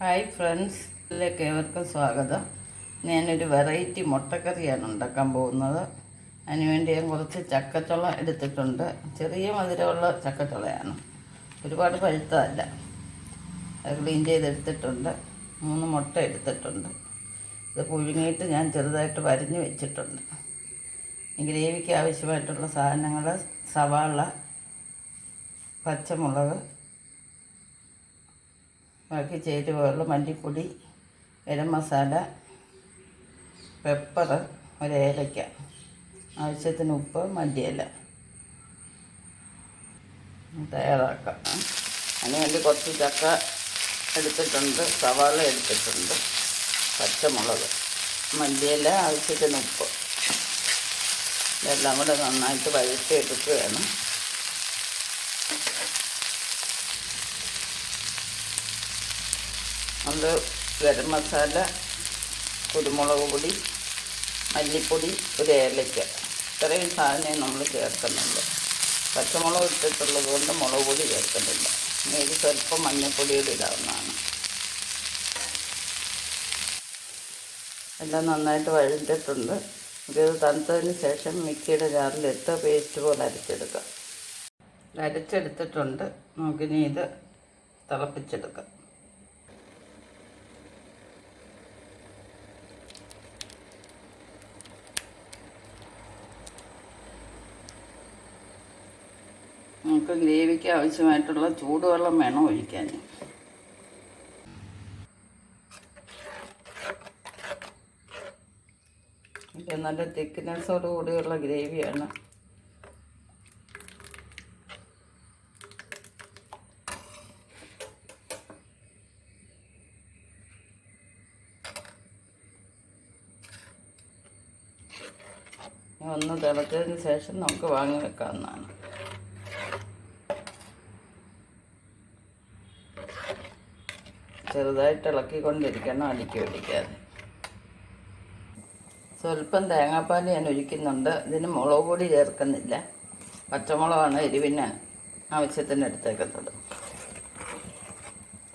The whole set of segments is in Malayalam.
ഹായ് ഫ്രണ്ട്സ്, ഇതിലേക്ക് ഏവർക്കും സ്വാഗതം. ഞാനൊരു വെറൈറ്റി മുട്ടക്കറിയാണ് ഉണ്ടാക്കാൻ പോകുന്നത്. അതിനുവേണ്ടി ഞാൻ കുറച്ച് ചക്കച്ചുള എടുത്തിട്ടുണ്ട്. ചെറിയ മധുരമുള്ള ചക്കച്ചുളയാണ്, ഒരുപാട് പഴുത്തതല്ല. അത് ക്ലീൻ ചെയ്തെടുത്തിട്ടുണ്ട്. 3 മുട്ട എടുത്തിട്ടുണ്ട്. ഇത് പുഴുങ്ങിയിട്ട് ഞാൻ ചെറുതായിട്ട് വരിഞ്ഞ് വെച്ചിട്ടുണ്ട്. ഗ്രേവിക്ക് ആവശ്യമായിട്ടുള്ള സാധനങ്ങൾ: സവാള, പച്ചമുളക്, ബാക്കി ചേരുവകൾ: മല്ലിപ്പൊടി, ഗരം മസാല, പെപ്പർ, ഒരു ഏലക്ക, ആവശ്യത്തിന് ഉപ്പ്, മല്ലിയില. തയ്യാറാക്കാം. അതിനുവേണ്ടി കുറച്ച് ചക്ക എടുത്തിട്ടുണ്ട്, സവാള എടുത്തിട്ടുണ്ട്, പച്ചമുളക്, മല്ലിയില, ആവശ്യത്തിന് ഉപ്പ്. ഇതെല്ലാം കൂടെ നന്നായിട്ട് വഴറ്റിയെടുക്കുകയാണ്. അത് ഗരം മസാല, കുരുമുളക് പൊടി, മല്ലിപ്പൊടി, ഒരു ഏലക്ക, ഇത്രയും സാധനം നമ്മൾ ചേർക്കുന്നുണ്ട്. പച്ചമുളക് ഇട്ടിട്ടുള്ളത് കൊണ്ട് മുളക് പൊടി ചേർക്കുന്നില്ല. ഇത് സ്വല്പം മഞ്ഞൾപ്പൊടിയോട് ഇടാവുന്നതാണ്. എല്ലാം നന്നായിട്ട് വഴറ്റിയിട്ടുണ്ട്. ഇത് തണുത്തതിന് ശേഷം മിക്സിയുടെ ജാറിലിട്ട് പേസ്റ്റ് പോലെ അരച്ചെടുക്കാം. അരച്ചെടുത്തിട്ടുണ്ട്. നമുക്കിനി ഇത് തിളപ്പിച്ചെടുക്കാം. നമുക്ക് ഗ്രേവിക്ക് ആവശ്യമായിട്ടുള്ള ചൂടുവെള്ളം വേണം ഒഴിക്കാൻ. ഇത് നല്ല തിക്നെസ്സോട് കൂടിയുള്ള ഗ്രേവിയാണ്. ഒന്ന് തിളച്ചതിന് ശേഷം നമുക്ക് വാങ്ങി വെക്കാവുന്നതാണ്. ചെറുതായിട്ട് ഇളക്കിക്കൊണ്ടിരിക്കണം, അടുക്കി പിടിക്കാതെ. സ്വല്പം തേങ്ങാപ്പാൽ ഞാൻ ഒഴിക്കുന്നുണ്ട്. ഇതിന് മുളക് പൊടി ചേർക്കുന്നില്ല. പച്ചമുളകാണ് എരിവിന് ആവശ്യത്തിന് എടുത്തേക്കുന്നത്.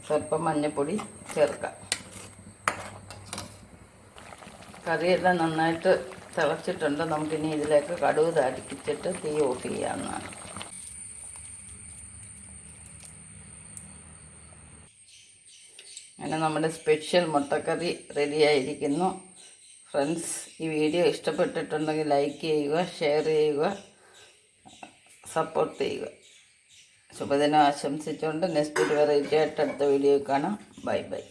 സ്വല്പം മഞ്ഞൾപ്പൊടി ചേർക്കാം. കറിയെല്ലാം നന്നായിട്ട് തിളച്ചിട്ടുണ്ട്. നമുക്കിനി ഇതിലേക്ക് കടുക് താളിച്ചിട്ട് തീ ഓഫ് ചെയ്യാവുന്നതാണ്. അങ്ങനെ നമ്മുടെ സ്പെഷ്യൽ മുട്ടക്കറി റെഡിയായിരിക്കുന്നു. ഫ്രണ്ട്സ്, ഈ വീഡിയോ ഇഷ്ടപ്പെട്ടിട്ടുണ്ടെങ്കിൽ ലൈക്ക് ചെയ്യുക, ഷെയർ ചെയ്യുക, സപ്പോർട്ട് ചെയ്യുക. ശുഭദിനം ആശംസിച്ചുകൊണ്ട് നെക്സ്റ്റ് ഒരു വെറൈറ്റി ആയിട്ട് അടുത്ത വീഡിയോ കാണാം. Bye bye.